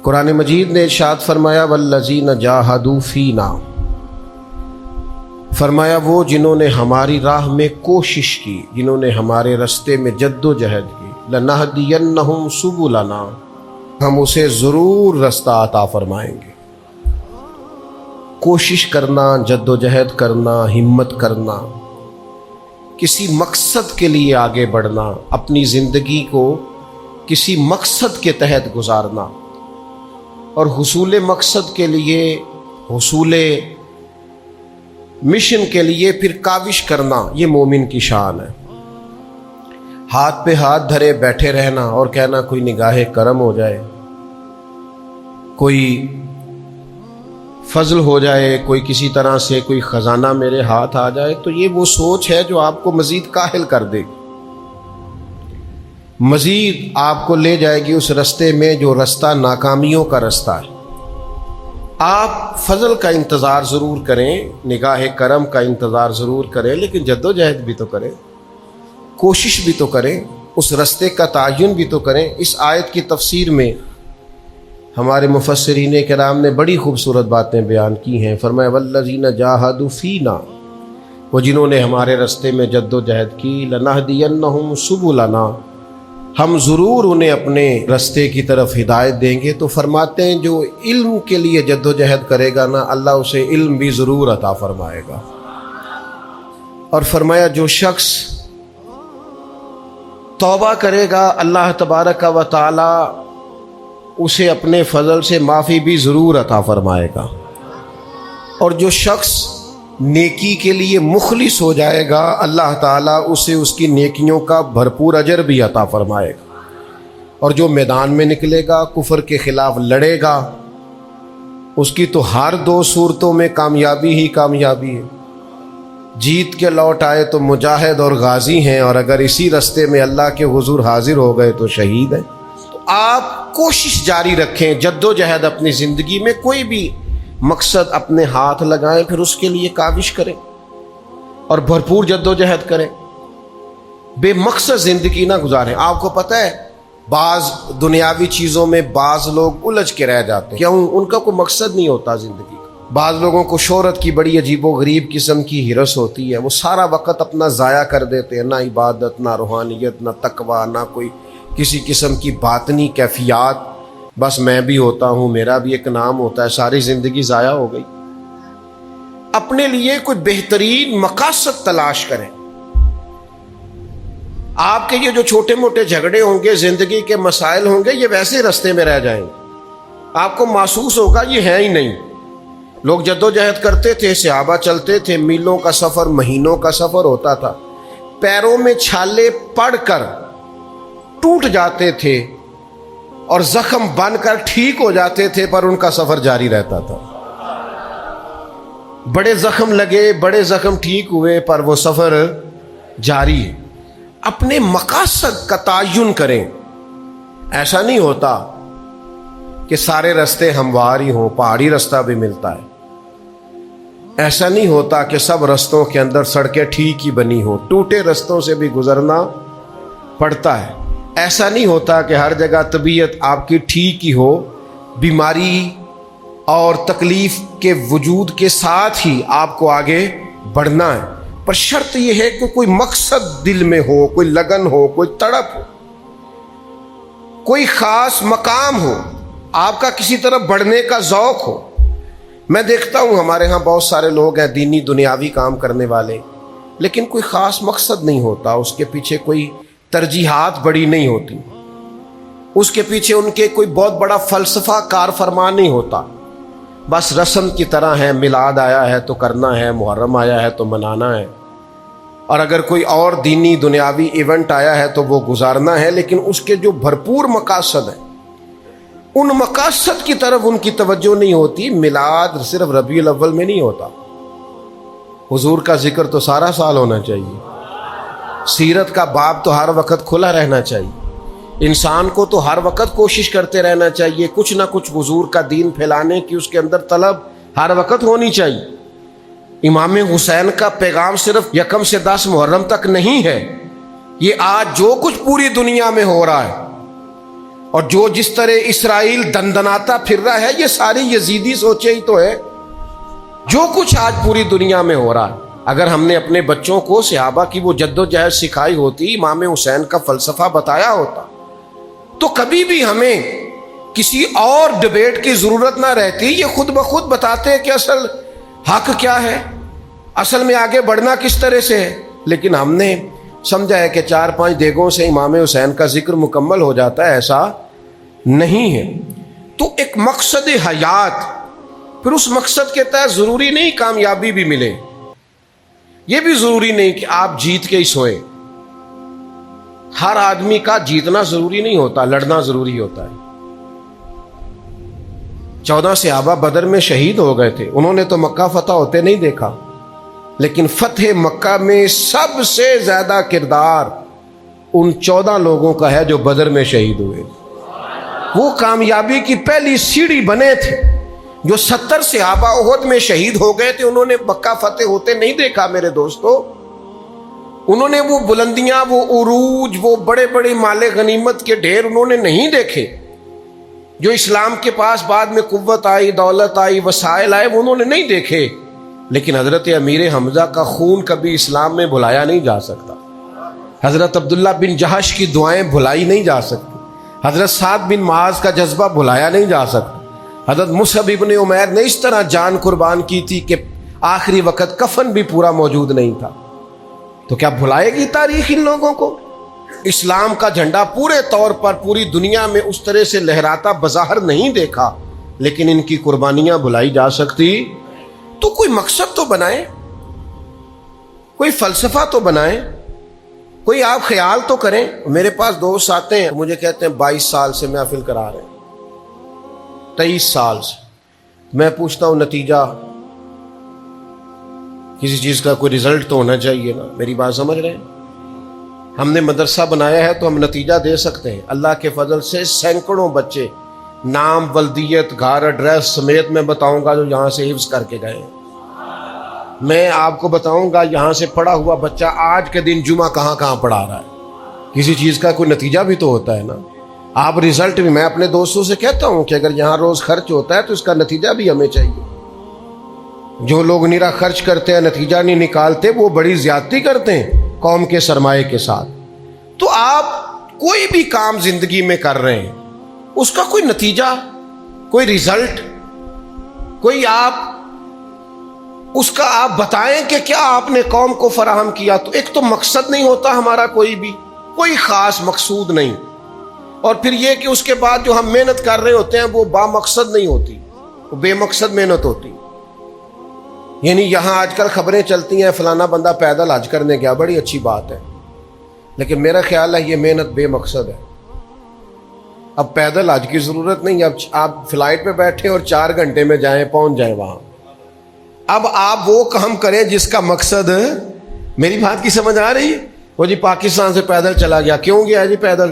قرآن مجید نے ارشاد فرمایا والذین جاہدوا فینا، فرمایا وہ جنہوں نے ہماری راہ میں کوشش کی، جنہوں نے ہمارے رستے میں جد و جہد کی، لنہدینہم سبلنا، ہم اسے ضرور رستہ عطا فرمائیں گے۔ کوشش کرنا، جد و جہد کرنا، ہمت کرنا، کسی مقصد کے لیے آگے بڑھنا، اپنی زندگی کو کسی مقصد کے تحت گزارنا اور حصول مقصد کے لیے، حصول مشن کے لیے پھر کاوش کرنا، یہ مومن کی شان ہے۔ ہاتھ پہ ہاتھ دھرے بیٹھے رہنا اور کہنا کوئی نگاہ کرم ہو جائے، کوئی فضل ہو جائے، کوئی کسی طرح سے کوئی خزانہ میرے ہاتھ آ جائے، تو یہ وہ سوچ ہے جو آپ کو مزید کاہل کر دے گی، مزید آپ کو لے جائے گی اس رستے میں جو رستہ ناکامیوں کا رستہ ہے۔ آپ فضل کا انتظار ضرور کریں، نگاہ کرم کا انتظار ضرور کریں، لیکن جد و جہد بھی تو کریں، کوشش بھی تو کریں، اس رستے کا تعین بھی تو کریں۔ اس آیت کی تفسیر میں ہمارے مفسرین کرام نے بڑی خوبصورت باتیں بیان کی ہیں۔ فرمایا والذین جاہدوا فینا، وہ جنہوں نے ہمارے رستے میں جد و جہد کی، لنہدینہم سبلنا، ہم ضرور انہیں اپنے رستے کی طرف ہدایت دیں گے۔ تو فرماتے ہیں جو علم کے لیے جد و جہد کرے گا نا، اللہ اسے علم بھی ضرور عطا فرمائے گا۔ اور فرمایا جو شخص توبہ کرے گا، اللہ تبارک و تعالی اسے اپنے فضل سے معافی بھی ضرور عطا فرمائے گا۔ اور جو شخص نیکی کے لیے مخلص ہو جائے گا، اللہ تعالیٰ اسے اس کی نیکیوں کا بھرپور اجر بھی عطا فرمائے گا۔ اور جو میدان میں نکلے گا، کفر کے خلاف لڑے گا، اس کی تو ہر دو صورتوں میں کامیابی ہی کامیابی ہے۔ جیت کے لوٹ آئے تو مجاہد اور غازی ہیں، اور اگر اسی رستے میں اللہ کے حضور حاضر ہو گئے تو شہید ہیں۔ تو آپ کوشش جاری رکھیں، جد و جہد اپنی زندگی میں کوئی بھی مقصد اپنے ہاتھ لگائیں، پھر اس کے لیے کاوش کریں اور بھرپور جد و جہد کریں، بے مقصد زندگی نہ گزاریں۔ آپ کو پتہ ہے بعض دنیاوی چیزوں میں بعض لوگ الجھ کے رہ جاتے ہیں، کیوں؟ ان کا کوئی مقصد نہیں ہوتا زندگی کا۔ بعض لوگوں کو شہرت کی بڑی عجیب و غریب قسم کی ہرس ہوتی ہے، وہ سارا وقت اپنا ضائع کر دیتے ہیں، نہ عبادت، نہ روحانیت، نہ تقویٰ، نہ کوئی کسی قسم کی باطنی کیفیات۔ بس میں بھی ہوتا ہوں، میرا بھی ایک نام ہوتا ہے، ساری زندگی ضائع ہو گئی۔ اپنے لیے کوئی بہترین مقاصد تلاش کریں۔ آپ کے یہ جو چھوٹے موٹے جھگڑے ہوں گے، زندگی کے مسائل ہوں گے، یہ ویسے رستے میں رہ جائیں گے، آپ کو محسوس ہوگا یہ ہے ہی نہیں۔ لوگ جد و جہد کرتے تھے، صحابہ چلتے تھے، میلوں کا سفر، مہینوں کا سفر ہوتا تھا، پیروں میں چھالے پڑ کر ٹوٹ جاتے تھے اور زخم بن کر ٹھیک ہو جاتے تھے، پر ان کا سفر جاری رہتا تھا۔ بڑے زخم لگے، بڑے زخم ٹھیک ہوئے، پر وہ سفر جاری ہے۔ اپنے مقاصد کا تعین کریں۔ ایسا نہیں ہوتا کہ سارے رستے ہموار ہی ہوں، پہاڑی رستہ بھی ملتا ہے۔ ایسا نہیں ہوتا کہ سب رستوں کے اندر سڑکیں ٹھیک ہی بنی ہوں، ٹوٹے رستوں سے بھی گزرنا پڑتا ہے۔ ایسا نہیں ہوتا کہ ہر جگہ طبیعت آپ کی ٹھیک ہی ہو، بیماری اور تکلیف کے وجود کے ساتھ ہی آپ کو آگے بڑھنا ہے، پر شرط یہ ہے کہ کوئی مقصد دل میں ہو، کوئی لگن ہو، کوئی تڑپ ہو، کوئی خاص مقام ہو، آپ کا کسی طرف بڑھنے کا ذوق ہو۔ میں دیکھتا ہوں ہمارے ہاں بہت سارے لوگ ہیں دینی دنیاوی کام کرنے والے، لیکن کوئی خاص مقصد نہیں ہوتا، اس کے پیچھے کوئی ترجیحات بڑی نہیں ہوتی، اس کے پیچھے ان کے کوئی بہت بڑا فلسفہ کار فرما نہیں ہوتا، بس رسم کی طرح ہے، میلاد آیا ہے تو کرنا ہے، محرم آیا ہے تو منانا ہے، اور اگر کوئی اور دینی دنیاوی ایونٹ آیا ہے تو وہ گزارنا ہے، لیکن اس کے جو بھرپور مقاصد ہیں ان مقاصد کی طرف ان کی توجہ نہیں ہوتی۔ میلاد صرف ربیع الاول میں نہیں ہوتا، حضور کا ذکر تو سارا سال ہونا چاہیے، سیرت کا باب تو ہر وقت کھلا رہنا چاہیے، انسان کو تو ہر وقت کوشش کرتے رہنا چاہیے، کچھ نہ کچھ حضور کا دین پھیلانے کی اس کے اندر طلب ہر وقت ہونی چاہیے۔ امام حسین کا پیغام صرف 1 سے 10 محرم تک نہیں ہے، یہ آج جو کچھ پوری دنیا میں ہو رہا ہے اور جو جس طرح اسرائیل دندناتا پھر رہا ہے، یہ ساری یزیدی سوچے ہی تو ہے۔ جو کچھ آج پوری دنیا میں ہو رہا ہے، اگر ہم نے اپنے بچوں کو صحابہ کی وہ جد و جہد سکھائی ہوتی، امام حسین کا فلسفہ بتایا ہوتا، تو کبھی بھی ہمیں کسی اور ڈیبیٹ کی ضرورت نہ رہتی۔ یہ خود بخود بتاتے ہیں کہ اصل حق کیا ہے، اصل میں آگے بڑھنا کس طرح سے ہے۔ لیکن ہم نے سمجھا ہے کہ 4-5 دیگوں سے امام حسین کا ذکر مکمل ہو جاتا ہے، ایسا نہیں ہے۔ تو ایک مقصد حیات، پھر اس مقصد کے تحت ضروری نہیں کامیابی بھی ملے، یہ بھی ضروری نہیں کہ آپ جیت کے ہی سوئیں۔ ہر آدمی کا جیتنا ضروری نہیں ہوتا، لڑنا ضروری ہوتا ہے۔ 14 صحابہ بدر میں شہید ہو گئے تھے، انہوں نے تو مکہ فتح ہوتے نہیں دیکھا، لیکن فتح مکہ میں سب سے زیادہ کردار ان 14 لوگوں کا ہے جو بدر میں شہید ہوئے۔ وہ کامیابی کی پہلی سیڑھی بنے تھے۔ جو 70 صحابہ احد میں شہید ہو گئے تھے، انہوں نے مکہ فتح ہوتے نہیں دیکھا میرے دوستو، انہوں نے وہ بلندیاں، وہ عروج، وہ بڑے بڑے مال غنیمت کے ڈھیر انہوں نے نہیں دیکھے۔ جو اسلام کے پاس بعد میں قوت آئی، دولت آئی، وسائل آئے، وہ انہوں نے نہیں دیکھے۔ لیکن حضرت امیر حمزہ کا خون کبھی اسلام میں بھلایا نہیں جا سکتا، حضرت عبداللہ بن جہش کی دعائیں بھلائی نہیں جا سکتی، حضرت سعد بن معاذ کا جذبہ بھلایا نہیں جا سکتا، حضرت مصعب ابن عمیر نے اس طرح جان قربان کی تھی کہ آخری وقت کفن بھی پورا موجود نہیں تھا۔ تو کیا بھلائے گی تاریخ ان لوگوں کو؟ اسلام کا جھنڈا پورے طور پر پوری دنیا میں اس طرح سے لہراتا بظاہر نہیں دیکھا، لیکن ان کی قربانیاں بھلائی جا سکتی؟ تو کوئی مقصد تو بنائیں، کوئی فلسفہ تو بنائیں، کوئی آپ خیال تو کریں۔ میرے پاس دوست آتے ہیں، مجھے کہتے ہیں 22 سال سے محفل کرا رہے ہیں، 23 سال سے۔ میں پوچھتا ہوں نتیجہ، کسی چیز کا کوئی رزلٹ تو ہونا چاہیے نا، میری بات سمجھ رہے ہیں؟ ہم نے مدرسہ بنایا ہے تو ہم نتیجہ دے سکتے ہیں۔ اللہ کے فضل سے سینکڑوں بچے نام، ولدیت، گھر، ایڈریس سمیت میں بتاؤں گا جو یہاں سے حفظ کر کے گئے ہیں۔ میں آپ کو بتاؤں گا یہاں سے پڑھا ہوا بچہ آج کے دن جمعہ کہاں کہاں پڑھا رہا ہے۔ کسی چیز کا کوئی نتیجہ بھی تو ہوتا ہے نا۔ آپ رزلٹ بھی، میں اپنے دوستوں سے کہتا ہوں کہ اگر یہاں روز خرچ ہوتا ہے تو اس کا نتیجہ بھی ہمیں چاہیے۔ جو لوگ نیرا خرچ کرتے ہیں، نتیجہ نہیں نکالتے، وہ بڑی زیادتی کرتے ہیں قوم کے سرمایے کے ساتھ۔ تو آپ کوئی بھی کام زندگی میں کر رہے ہیں، اس کا کوئی نتیجہ، کوئی رزلٹ، کوئی اس کا آپ بتائیں کہ کیا آپ نے قوم کو فراہم کیا۔ تو ایک تو مقصد نہیں ہوتا ہمارا، کوئی خاص مقصود نہیں، اور پھر یہ کہ اس کے بعد جو ہم محنت کر رہے ہوتے ہیں وہ با مقصد نہیں ہوتی، وہ بے مقصد محنت ہوتی۔ یعنی یہاں آج کل خبریں چلتی ہیں فلانا بندہ پیدل حج کرنے گیا، بڑی اچھی بات ہے، لیکن میرا خیال ہے یہ محنت بے مقصد ہے۔ اب پیدل حج کی ضرورت نہیں، اب آپ فلائٹ پہ بیٹھے اور 4 گھنٹے میں جائیں، پہنچ جائیں وہاں۔ اب آپ وہ کام کریں جس کا مقصد، میری بات کی سمجھ آ رہی ہے؟ وہ جی پاکستان سے پیدل چلا گیا، کیوں گیا جی پیدل؟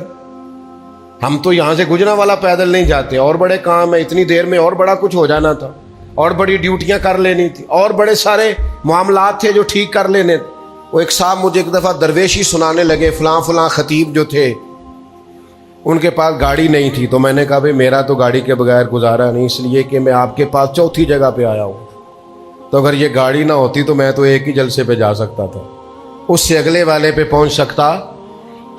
ہم تو یہاں سے گجرانوالہ پیدل نہیں جاتے، اور بڑے کام ہے، اتنی دیر میں اور بڑا کچھ ہو جانا تھا، اور بڑی ڈیوٹیاں کر لینی تھی، اور بڑے سارے معاملات تھے جو ٹھیک کر لینے تھے۔ وہ ایک صاحب مجھے ایک دفعہ درویشی سنانے لگے، فلاں خطیب جو تھے ان کے پاس گاڑی نہیں تھی، تو میں نے کہا بھائی میرا تو گاڑی کے بغیر گزارا نہیں، اس لیے کہ میں آپ کے پاس چوتھی جگہ پہ آیا ہوں، تو اگر یہ گاڑی نہ ہوتی تو میں تو ایک ہی جلسے پہ جا سکتا تھا، اس سے اگلے والے پہ پہنچ سکتا۔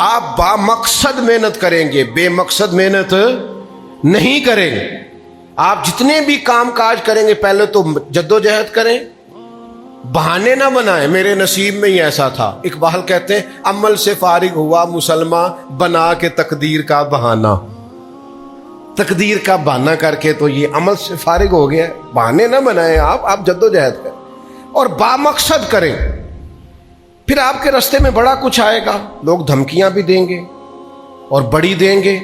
آپ با مقصد محنت کریں گے، بے مقصد محنت نہیں کریں گے۔ آپ جتنے بھی کام کاج کریں گے پہلے تو جدوجہد کریں، بہانے نہ بنائیں۔ میرے نصیب میں ہی ایسا تھا، اقبال کہتے ہیں عمل سے فارغ ہوا مسلمان بنا کے تقدیر کا بہانہ، تقدیر کا بہانہ کر کے تو یہ عمل سے فارغ ہو گیا۔ بہانے نہ بنائیں، آپ جدوجہد کریں اور با مقصد کریں، پھر آپ کے راستے میں بڑا کچھ آئے گا۔ لوگ دھمکیاں بھی دیں گے اور بڑی دیں گے،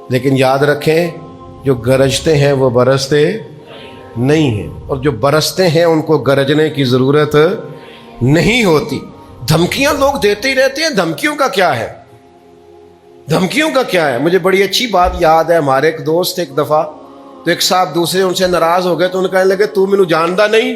لیکن یاد رکھیں جو گرجتے ہیں وہ برستے نہیں ہیں، اور جو برستے ہیں ان کو گرجنے کی ضرورت نہیں ہوتی۔ دھمکیاں لوگ دیتے ہی رہتے ہیں، دھمکیوں کا کیا ہے؟ دھمکیوں کا کیا ہے؟ مجھے بڑی اچھی بات یاد ہے، ہمارے ایک دوست ایک دفعہ تو ایک صاحب دوسرے ان سے ناراض ہو گئے تو انہوں نے کہنے لگے تو مینوں جاندا نہیں،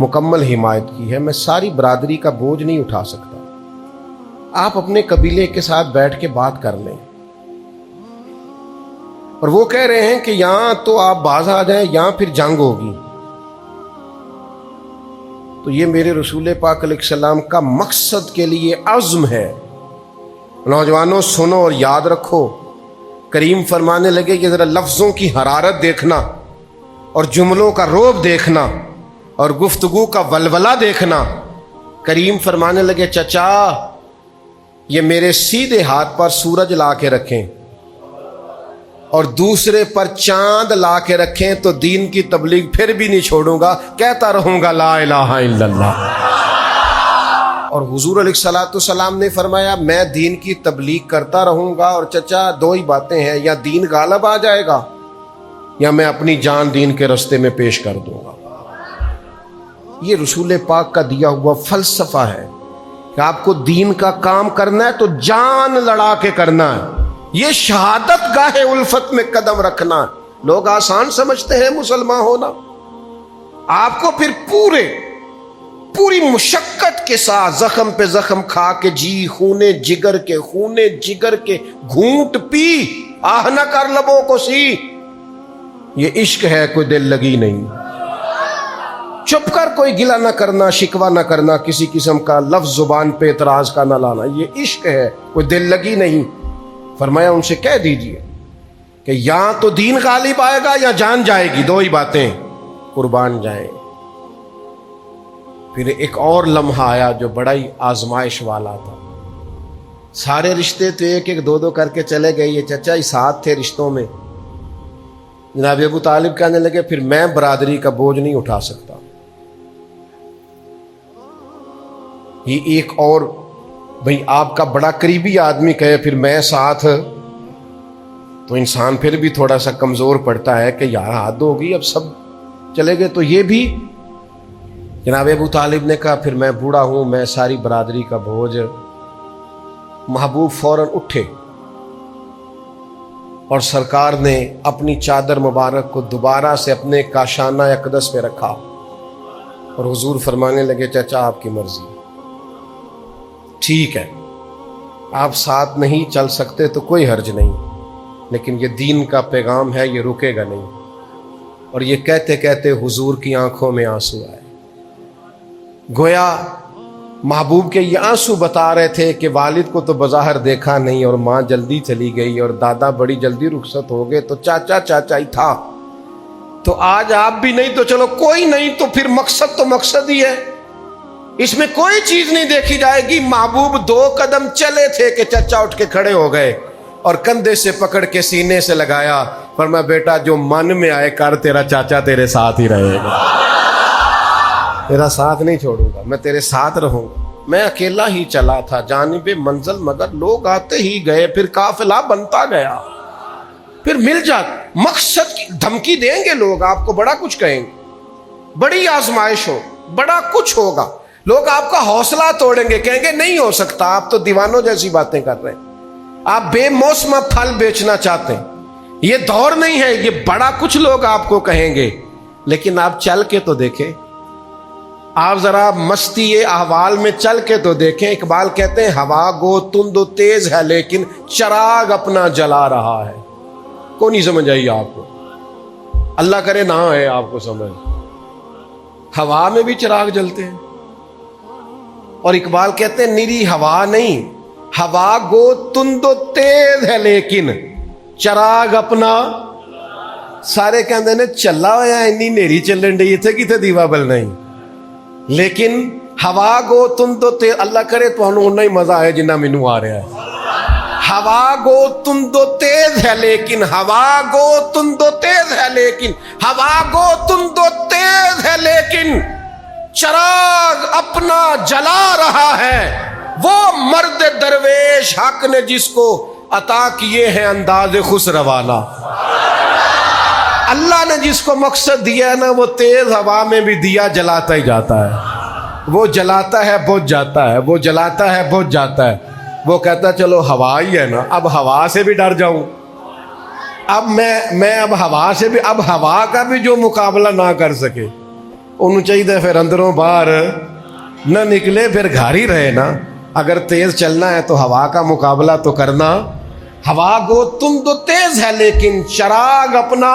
مکمل حمایت کی ہے، میں ساری برادری کا بوجھ نہیں اٹھا سکتا، آپ اپنے قبیلے کے ساتھ بیٹھ کے بات کر لیں۔ اور وہ کہہ رہے ہیں کہ یہاں تو آپ باز آ جائیں، یہاں پھر جنگ ہوگی۔ تو یہ میرے رسول پاک علیہ السلام کا مقصد کے لیے عزم ہے۔ نوجوانوں سنو اور یاد رکھو، کریم فرمانے لگے کہ ذرا لفظوں کی حرارت دیکھنا اور جملوں کا روب دیکھنا اور گفتگو کا ولولہ دیکھنا۔ کریم فرمانے لگے چچا یہ میرے سیدھے ہاتھ پر سورج لا کے رکھیں اور دوسرے پر چاند لا کے رکھیں تو دین کی تبلیغ پھر بھی نہیں چھوڑوں گا، کہتا رہوں گا لا الہ الا اللہ۔ اور حضور علیہ الصلوۃ والسلام نے فرمایا میں دین کی تبلیغ کرتا رہوں گا، اور چچا دو ہی باتیں ہیں، یا دین غالب آ جائے گا یا میں اپنی جان دین کے رستے میں پیش کر دوں گا۔ یہ رسول پاک کا دیا ہوا فلسفہ ہے کہ آپ کو دین کا کام کرنا ہے تو جان لڑا کے کرنا ہے، یہ شہادت گاہ الفت میں قدم رکھنا ہے۔ لوگ آسان سمجھتے ہیں مسلمان ہونا، آپ کو پھر پوری مشقت کے ساتھ زخم پہ زخم کھا کے جی خونے جگر کے گھونٹ پی آہ نہ کر لبوں کو سی، یہ عشق ہے، کوئی دل لگی نہیں۔ چپ کر کوئی گلہ نہ کرنا، شکوہ نہ کرنا، کسی قسم کا لفظ زبان پہ اعتراض کا نہ لانا، یہ عشق ہے، کوئی دل لگی نہیں۔ فرمایا ان سے کہہ دیجئے کہ یا تو دین غالب آئے گا یا جان جائے گی، دو ہی باتیں، قربان جائیں۔ پھر ایک اور لمحہ آیا جو بڑا ہی آزمائش والا تھا۔ سارے رشتے تو ایک ایک دو کر کے چلے گئے، یہ چچا ہی ساتھ تھے رشتوں میں۔ جناب ابو طالب کہنے لگے پھر میں برادری کا بوجھ نہیں اٹھا سکتا۔ یہ ایک اور بھئی آپ کا بڑا قریبی آدمی کہے پھر میں ساتھ، تو انسان پھر بھی تھوڑا سا کمزور پڑتا ہے کہ یار حد ہوگی، اب سب چلے گئے تو یہ بھی۔ جناب ابو طالب نے کہا پھر میں بوڑھا ہوں، میں ساری برادری کا بوجھ۔ محبوب فوراً اٹھے اور سرکار نے اپنی چادر مبارک کو دوبارہ سے اپنے کاشانہ اقدس پہ رکھا اور حضور فرمانے لگے چچا آپ کی مرضی، ٹھیک ہے آپ ساتھ نہیں چل سکتے تو کوئی حرج نہیں، لیکن یہ دین کا پیغام ہے، یہ رکے گا نہیں۔ اور یہ کہتے کہتے حضور کی آنکھوں میں آنسو آئے، گویا محبوب کے یہ آنسو بتا رہے تھے کہ والد کو تو بظاہر دیکھا نہیں اور ماں جلدی چلی گئی اور دادا بڑی جلدی رخصت ہو گئے، تو چاچا ہی تھا، تو آج آپ بھی نہیں تو چلو کوئی نہیں، تو پھر مقصد تو مقصد ہی ہے، اس میں کوئی چیز نہیں دیکھی جائے گی۔ محبوب 2 قدم چلے تھے کہ چچا اٹھ کے کھڑے ہو گئے اور کندھے سے پکڑ کے سینے سے لگایا، فرمایا بیٹا جو من میں آئے کر، تیرا چاچا تیرے ساتھ ہی رہے گا، تیرا ساتھ نہیں چھوڑوں گا، میں تیرے ساتھ رہوں گا۔ میں اکیلا ہی چلا تھا جانب منزل، مگر لوگ آتے ہی گئے، پھر قافلہ بنتا گیا، پھر مل جاتا۔ مقصد کی دھمکی دیں گے لوگ، آپ کو بڑا کچھ کہیں گے، بڑی آزمائش ہو، بڑا کچھ ہوگا، لوگ آپ کا حوصلہ توڑیں گے، کہیں گے نہیں ہو سکتا، آپ تو دیوانوں جیسی باتیں کر رہے ہیں، آپ بے موسم پھل بیچنا چاہتے ہیں، یہ دور نہیں ہے، یہ بڑا کچھ لوگ آپ کو کہیں گے، لیکن آپ چل کے تو دیکھیں، آپ ذرا مستی احوال میں چل کے تو دیکھیں۔ اقبال کہتے ہیں ہوا گو تند و تیز ہے لیکن چراغ اپنا جلا رہا ہے۔ کو نہیں سمجھ آئی آپ کو؟ اللہ کرے نہ ہے آپ کو سمجھ، ہوا میں بھی چراغ جلتے ہیں، اور اقبال کہتے ہیں نیری ہوا نہیں، ہوا گو تند و تیز ہے لیکن چراغ اپنا، سارے کہندے نے چلا ہوا اینی نیری چلن ڈی اتنے کتنے دیوا بلنا ہی، لیکن ہوا گو تند و تیز، اللہ کرے تو انہوں ہی مزہ آئے جنہ مینوں آ رہا ہے۔ ہوا گو تند و تیز ہے لیکن، ہوا گو تند و تیز ہے لیکن، ہوا گو تند و تیز ہے لیکن چراغ اپنا جلا رہا ہے، وہ مرد درویش حق نے جس کو عطا کیے ہیں انداز خسروانا۔ اللہ نے جس کو مقصد دیا ہے نا، وہ تیز ہوا میں بھی دیا جلاتا ہی جاتا ہے، وہ جلاتا ہے بجھ جاتا ہے، وہ جلاتا ہے بجھ جاتا ہے، وہ کہتا ہے چلو ہوا ہی ہے نا، اب ہوا سے بھی ڈر جاؤں، اب میں اب ہوا سے بھی، اب ہوا کا بھی جو مقابلہ نہ کر سکے، انہوں چاہیے پھر اندروں باہر نہ نکلے، پھر گھر ہی رہے نا۔ اگر تیز چلنا ہے تو ہوا کا مقابلہ تو کرنا۔ ہوا گو تم تو تیز ہے لیکن چراغ اپنا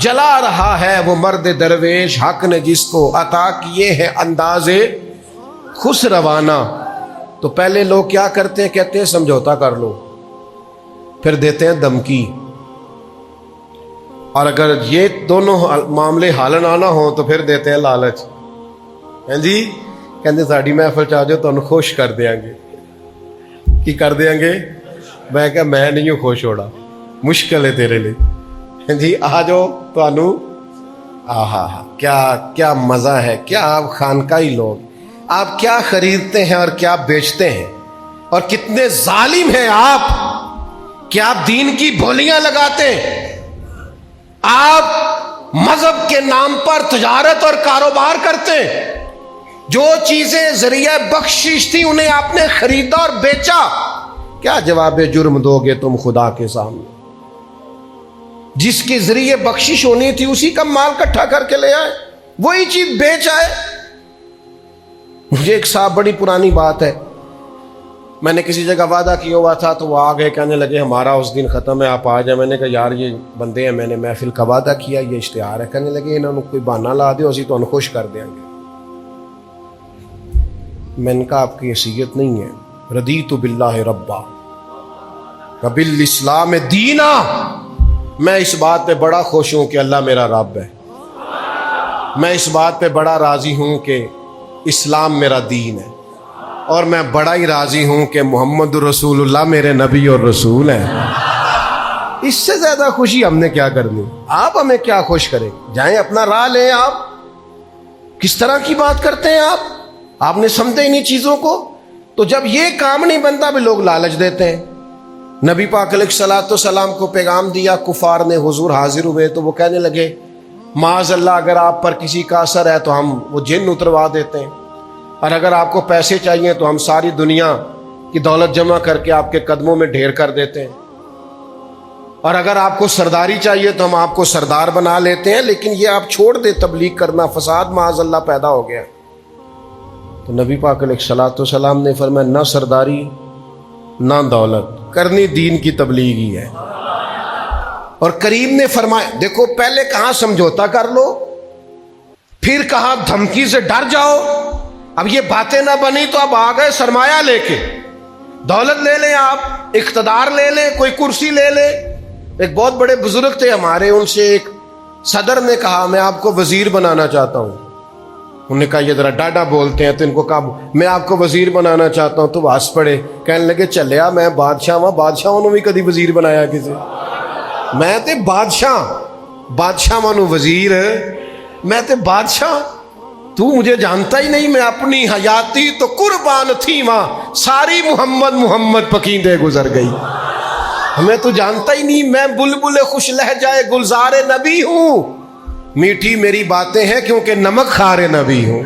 جلا رہا ہے وہ مرد درویش، حق نے جس کو عطا کیے ہیں اندازے خسروانہ۔ تو پہلے لوگ کیا کرتے ہیں؟ کہتے ہیں سمجھوتا کر لو، پھر دیتے ہیں دھمکی، اور اگر یہ دونوں معاملے حل نہ نہ ہوں تو پھر دیتے ہیں لالچ۔ ہیں جی کہتے ساڑی محفل چاہ جاؤ تو خوش کر دیں گے۔ کی کر دیں گے؟ میں کہا میں نہیں ہوں خوش ہوڑا، مشکل ہے تیرے لیے۔ جی آ جاؤ تو انو آہا کیا کیا مزہ ہے، کیا آپ خانقاہی لوگ، آپ کیا خریدتے ہیں اور کیا بیچتے ہیں، اور کتنے ظالم ہیں آپ کہ آپ دین کی بولیاں لگاتے ہیں، آپ مذہب کے نام پر تجارت اور کاروبار کرتے ہیں۔ جو چیزیں ذریعہ بخشش تھی انہیں آپ نے خریدا اور بیچا۔ کیا جواب جرم دو گے تم خدا کے سامنے؟ جس کے ذریعے بخشش ہونی تھی اسی کا مال اکٹھا کر کے لے آئے، وہی چیز بیچ آئے۔ مجھے ایک صاحب، بڑی پرانی بات ہے، میں نے کسی جگہ وعدہ کیا ہوا تھا تو وہ آ گئے، کہنے لگے ہمارا اس دن ختم ہے، آپ آ جائیں۔ میں نے کہا یار یہ بندے ہیں، میں نے محفل کا وعدہ کیا، یہ اشتہار ہے۔ کہنے لگے انہوں نے کوئی بہانہ لا دیا، اسی تو انہیں خوش کر دیں گے۔ میں نے کہا آپ کی حیثیت نہیں ہے۔ رضیت باللہ ربا وبالاسلام دینا، میں اس بات پہ بڑا خوش ہوں کہ اللہ میرا رب ہے، میں اس بات پہ بڑا راضی ہوں کہ اسلام میرا دین ہے، اور میں بڑا ہی راضی ہوں کہ محمد رسول اللہ میرے نبی اور رسول ہیں۔ اس سے زیادہ خوشی ہم نے کیا کرنی؟ آپ ہمیں کیا خوش کریں؟ جائیں اپنا راہ لیں۔ آپ کس طرح کی بات کرتے ہیں؟ آپ نے سمجھے انہی چیزوں کو؟ تو جب یہ کام نہیں بنتا بھی لوگ لالچ دیتے ہیں۔ نبی پاک علیہ الصلوۃ والسلام کو پیغام دیا، کفار نے حضور حاضر ہوئے تو وہ کہنے لگے معاذ اللہ اگر آپ پر کسی کا اثر ہے تو ہم وہ جن اتروا دیتے ہیں، اور اگر آپ کو پیسے چاہیے تو ہم ساری دنیا کی دولت جمع کر کے آپ کے قدموں میں ڈھیر کر دیتے ہیں، اور اگر آپ کو سرداری چاہیے تو ہم آپ کو سردار بنا لیتے ہیں، لیکن یہ آپ چھوڑ دے تبلیغ کرنا، فساد معاذ اللہ پیدا ہو گیا۔ تو نبی پاک علیہ الصلوۃ والسلام نے فرمایا نہ سرداری نہ دولت، کرنی دین کی تبلیغ ہی ہے۔ اور کریم نے فرمایا دیکھو پہلے کہاں سمجھوتا کر لو، پھر کہاں دھمکی سے ڈر جاؤ۔ اب یہ باتیں نہ بنی تو اب آ گئے سرمایہ لے کے، دولت لے لیں، آپ اقتدار لے لیں، کوئی کرسی لے لیں۔ ایک بہت بڑے بزرگ تھے ہمارے، ان سے ایک صدر نے کہا میں آپ کو وزیر بنانا چاہتا ہوں۔ انہوں نے کہا یہ ذرا ڈاڈا بولتے ہیں، تو ان کو کہا میں آپ کو وزیر بنانا چاہتا ہوں، تو وہ ہنس پڑے، کہنے لگے چلیا میں بادشاہ ہوں، بادشاہوں نے بھی کدی وزیر بنایا کسی؟ میں تے بادشاہ مانو وزیر، میں تے بادشاہ، تو مجھے جانتا ہی نہیں، میں اپنی حیاتی تو قربان تھی ماں، ساری محمد پکیندے گزر گئی، ہمیں تو جانتا ہی نہیں، میں بلبل خوش لہجائے گلزار نبی ہوں، میٹھی میری باتیں ہیں کیونکہ نمک خار نبی ہوں۔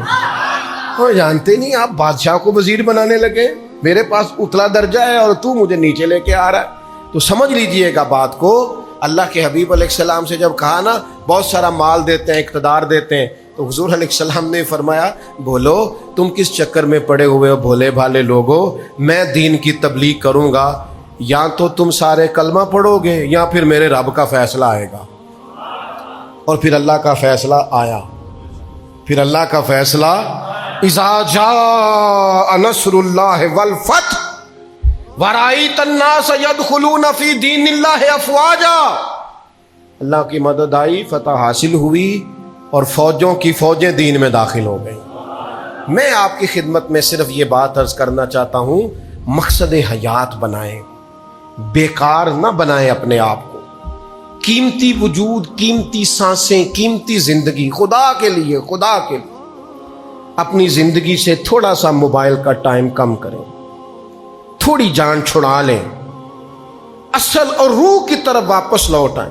اور جانتے نہیں آپ بادشاہ کو وزیر بنانے لگے، میرے پاس اتلا درجہ ہے اور تو مجھے نیچے لے کے آ رہا ہے۔ تو سمجھ لیجئے گا بات کو، اللہ کے حبیب علیہ السلام سے جب کہا نا بہت سارا مال دیتے ہیں، اقتدار دیتے ہیں، تو حضور علیہ السلام نے فرمایا بولو تم کس چکر میں پڑے ہوئے ہو بھولے بھالے لوگو، میں دین کی تبلیغ کروں گا، یا تو تم سارے کلمہ پڑھو گے یا پھر میرے رب کا فیصلہ آئے گا۔ اور پھر اللہ کا فیصلہ آیا، پھر اللہ کا فیصلہ اذا جاء نصر اللہ والفتح ورأیت الناس يدخلون فی دین اللہ افواجا، اللہ کی مدد آئی، فتح حاصل ہوئی اور فوجوں کی فوجیں دین میں داخل ہو گئیں۔ میں آپ کی خدمت میں صرف یہ بات عرض کرنا چاہتا ہوں، مقصد حیات بنائیں، بیکار نہ بنائیں اپنے آپ کو، قیمتی وجود، قیمتی سانسیں، قیمتی زندگی خدا کے لیے اپنی زندگی سے تھوڑا سا موبائل کا ٹائم کم کریں، تھوڑی جان چھڑا لیں، اصل اور روح کی طرف واپس لوٹ آئیں،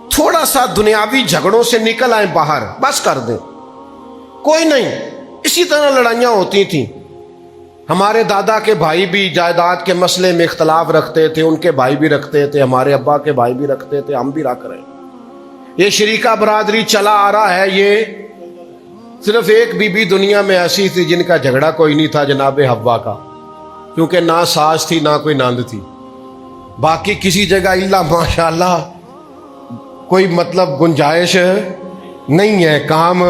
تھوڑا سا دنیاوی جھگڑوں سے نکل آئیں باہر، بس کر دیں، کوئی نہیں۔ اسی طرح لڑائیاں ہوتی تھیں، ہمارے دادا کے بھائی بھی جائیداد کے مسئلے میں اختلاف رکھتے تھے، ان کے بھائی بھی رکھتے تھے، ہمارے ابا کے بھائی بھی رکھتے تھے، ہم بھی رکھ رہے ہیں۔ یہ شریکہ برادری چلا آ رہا ہے، یہ صرف ایک بیوی دنیا میں ایسی تھی جن کا جھگڑا کوئی نہیں تھا، جناب حوا کا، کیونکہ نہ ساس تھی نہ کوئی ناند تھی۔ باقی کسی جگہ اللہ ماشاءاللہ کوئی مطلب گنجائش نہیں ہے، کام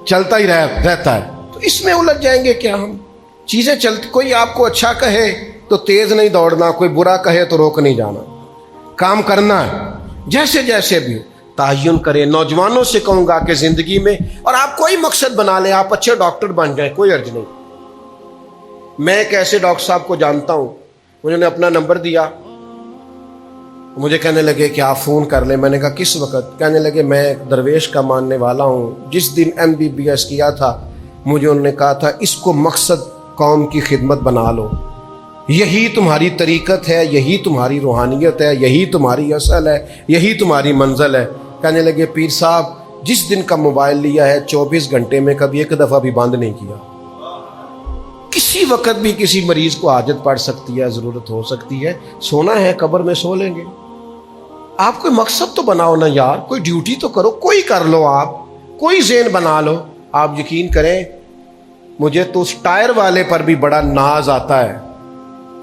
چلتا ہی رہتا ہے۔ تو اس میں الجھ جائیں گے کیا ہم؟ چیزیں چلتی، کوئی آپ کو اچھا کہے تو تیز نہیں دوڑنا، کوئی برا کہے تو روک نہیں جانا، کام کرنا ہے جیسے جیسے بھی تعین کریں۔ نوجوانوں سے کہوں گا کہ زندگی میں، اور آپ کوئی مقصد بنا لیں، آپ اچھے ڈاکٹر بن جائیں، کوئی عرض نہیں۔ میں ایک ایسے ڈاکٹر صاحب کو جانتا ہوں، انہوں نے اپنا نمبر دیا، مجھے کہنے لگے کہ آپ فون کر لیں۔ میں نے کہا کس وقت؟ کہنے لگے میں درویش کا ماننے والا ہوں، جس دن MBBS کیا تھا مجھے انہوں نے کہا تھا اس کو مقصد قوم کی خدمت بنا لو، یہی تمہاری طریقت ہے، یہی تمہاری روحانیت ہے، یہی تمہاری اصل ہے، یہی تمہاری منزل ہے۔ کہنے لگے پیر صاحب جس دن کا موبائل لیا ہے 24 گھنٹے میں کبھی ایک دفعہ بھی بند نہیں کیا۔ کسی وقت بھی کسی مریض کو حاجت پڑ سکتی ہے، ضرورت ہو سکتی ہے، سونا ہے قبر میں سو لیں گے۔ آپ کوئی مقصد تو بناؤ نا یار، کوئی ڈیوٹی تو کرو، کوئی کر لو، آپ کوئی ذہن بنا لو۔ آپ یقین کریں مجھے تو اس ٹائر والے پر بھی بڑا ناز آتا ہے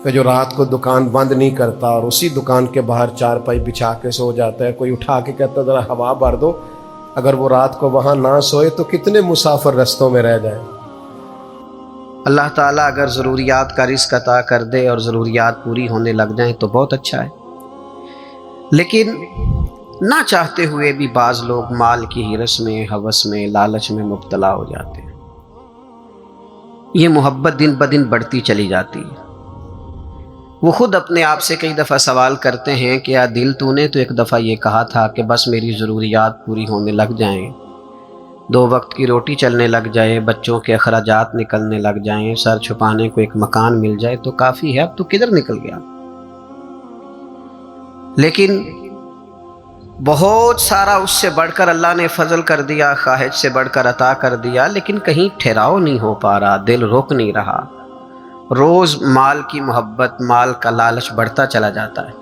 کہ جو رات کو دکان بند نہیں کرتا اور اسی دکان کے باہر چارپائی بچھا کے سو جاتا ہے۔ کوئی اٹھا کے کہتا ذرا ہوا بھر دو، اگر وہ رات کو وہاں نہ سوئے تو کتنے مسافر رستوں میں رہ جائیں۔ اللہ تعالیٰ اگر ضروریات کا رزق عطا کر دے اور ضروریات پوری ہونے لگ جائیں تو بہت اچھا ہے، لیکن نہ چاہتے ہوئے بھی بعض لوگ مال کی ہرس میں، ہوس میں، لالچ میں مبتلا ہو جاتے ہیں۔ یہ محبت دن بدن بڑھتی چلی جاتی ہے۔ وہ خود اپنے آپ سے کئی دفعہ سوال کرتے ہیں کہ یا دل تو نے تو ایک دفعہ یہ کہا تھا کہ بس میری ضروریات پوری ہونے لگ جائیں، 2 وقت کی روٹی چلنے لگ جائے، بچوں کے اخراجات نکلنے لگ جائیں، سر چھپانے کو ایک مکان مل جائے تو کافی ہے، اب تو کدھر نکل گیا؟ لیکن بہت سارا اس سے بڑھ کر اللہ نے فضل کر دیا، خواہش سے بڑھ کر عطا کر دیا، لیکن کہیں ٹھہراؤ نہیں ہو پا رہا، دل روک نہیں رہا، روز مال کی محبت، مال کا لالچ بڑھتا چلا جاتا ہے۔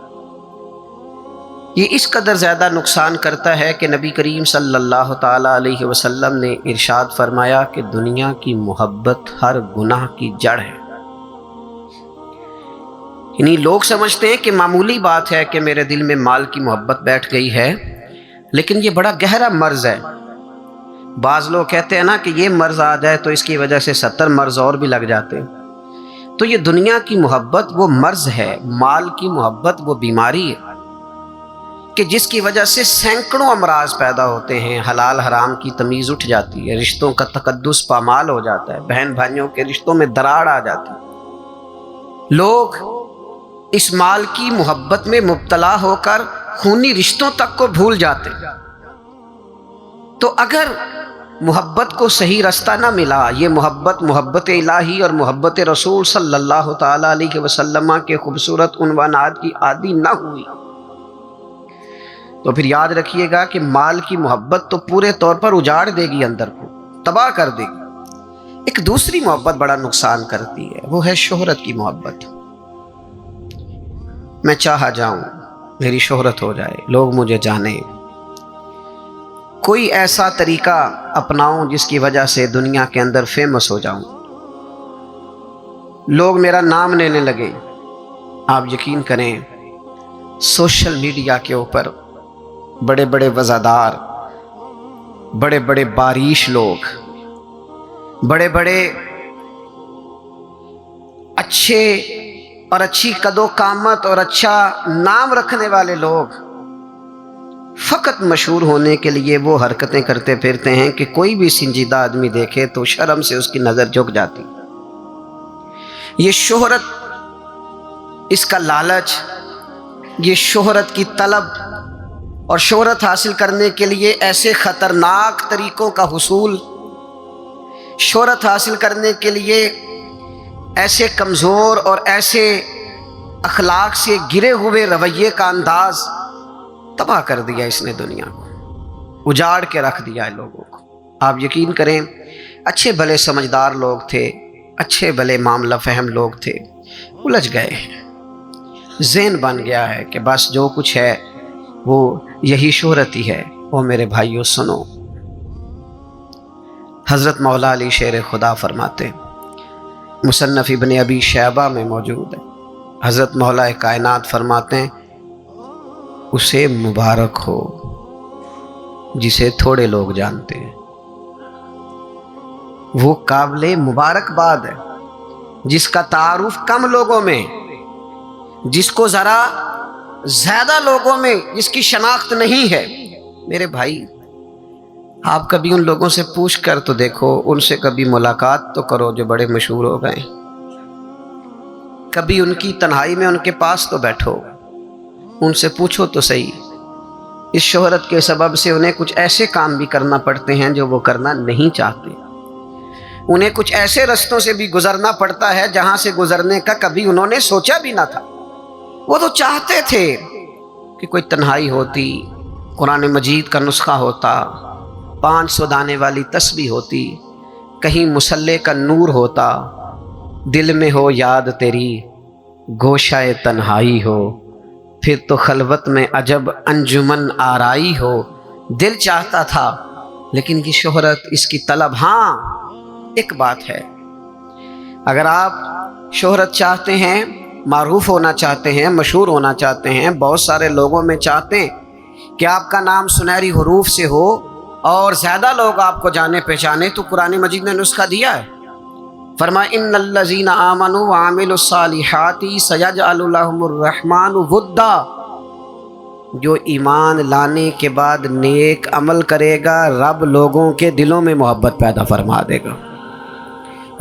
یہ اس قدر زیادہ نقصان کرتا ہے کہ نبی کریم صلی اللہ تعالیٰ علیہ وسلم نے ارشاد فرمایا کہ دنیا کی محبت ہر گناہ کی جڑ ہے۔ یعنی لوگ سمجھتے ہیں کہ معمولی بات ہے کہ میرے دل میں مال کی محبت بیٹھ گئی ہے، لیکن یہ بڑا گہرا مرض ہے۔ بعض لوگ کہتے ہیں نا کہ یہ مرض آ جائے تو اس کی وجہ سے 70 مرض اور بھی لگ جاتے ہیں۔ تو یہ دنیا کی محبت وہ مرض ہے، مال کی محبت وہ بیماری ہے کہ جس کی وجہ سے سینکڑوں امراض پیدا ہوتے ہیں، حلال حرام کی تمیز اٹھ جاتی ہے، رشتوں کا تقدس پامال ہو جاتا ہے، بہن بھائیوں کے رشتوں میں دراڑ آ جاتی ہے۔ لوگ اس مال کی محبت میں مبتلا ہو کر خونی رشتوں تک کو بھول جاتے ہیں۔ تو اگر محبت کو صحیح رستہ نہ ملا، یہ محبت الہی اور محبت رسول صلی اللہ تعالیٰ علیہ وسلم کے خوبصورت عنوانات کی عادی نہ ہوئی، تو پھر یاد رکھیے گا کہ مال کی محبت تو پورے طور پر اجاڑ دے گی، اندر کو تباہ کر دے گی۔ ایک دوسری محبت بڑا نقصان کرتی ہے، وہ ہے شہرت کی محبت۔ میں چاہا جاؤں، میری شہرت ہو جائے، لوگ مجھے جانیں، کوئی ایسا طریقہ اپناؤں جس کی وجہ سے دنیا کے اندر فیمس ہو جاؤں، لوگ میرا نام لینے لگے۔ آپ یقین کریں سوشل میڈیا کے اوپر بڑے بڑے وزادار، بڑے بڑے باریش لوگ، بڑے بڑے اچھے اور اچھی قد و قامت اور اچھا نام رکھنے والے لوگ فقط مشہور ہونے کے لیے وہ حرکتیں کرتے پھرتے ہیں کہ کوئی بھی سنجیدہ آدمی دیکھے تو شرم سے اس کی نظر جھک جاتی۔ یہ شہرت، اس کا لالچ، یہ شہرت کی طلب اور شہرت حاصل کرنے کے لیے ایسے خطرناک طریقوں کا حصول، شہرت حاصل کرنے کے لیے ایسے کمزور اور ایسے اخلاق سے گرے ہوئے رویے کا انداز، تباہ کر دیا اس نے دنیا کو، اجاڑ کے رکھ دیا ہے لوگوں کو۔ آپ یقین کریں اچھے بھلے سمجھدار لوگ تھے، اچھے بھلے معاملہ فہم لوگ تھے، الجھ گئے ہیں۔ ذہن بن گیا ہے کہ بس جو کچھ ہے وہ یہی شہرت ہی ہے۔ وہ میرے بھائیوں سنو، حضرت مولا علی شیر خدا فرماتے ہیں، مصنف ابن ابی شیبہ میں موجود ہے، حضرت مولا کائنات فرماتے ہیں اسے مبارک ہو جسے تھوڑے لوگ جانتے ہیں، وہ قابل مبارکباد ہے جس کا تعارف کم لوگوں میں، جس کو ذرا زیادہ لوگوں میں جس کی شناخت نہیں ہے۔ میرے بھائی، آپ کبھی ان لوگوں سے پوچھ کر تو دیکھو، ان سے کبھی ملاقات تو کرو جو بڑے مشہور ہو گئے، کبھی ان کی تنہائی میں ان کے پاس تو بیٹھو، ان سے پوچھو تو صحیح۔ اس شہرت کے سبب سے انہیں کچھ ایسے کام بھی کرنا پڑتے ہیں جو وہ کرنا نہیں چاہتے، انہیں کچھ ایسے رستوں سے بھی گزرنا پڑتا ہے جہاں سے گزرنے کا کبھی انہوں نے سوچا بھی نہ تھا۔ وہ تو چاہتے تھے کہ کوئی تنہائی ہوتی، قرآن مجید کا نسخہ ہوتا، 500 دانے والی تسبیح ہوتی، کہیں مصلے کا نور ہوتا، دل میں ہو یاد تیری گوشہ تنہائی ہو، پھر تو خلوت میں عجب انجمن آرائی ہو۔ دل چاہتا تھا، لیکن یہ شہرت، اس کی طلب، ہاں ایک بات ہے، اگر آپ شہرت چاہتے ہیں، معروف ہونا چاہتے ہیں، مشہور ہونا چاہتے ہیں، بہت سارے لوگوں میں چاہتے ہیں کہ آپ کا نام سنہری حروف سے ہو اور زیادہ لوگ آپ کو جانے پہچانے، تو قرآن مجید نے نسخہ دیا ہے، فرمایا ان الذین آمنوا وعملوا الصالحات سیجعل لهم الرحمن ودا، جو ایمان لانے کے بعد نیک عمل کرے گا، رب لوگوں کے دلوں میں محبت پیدا فرما دے گا۔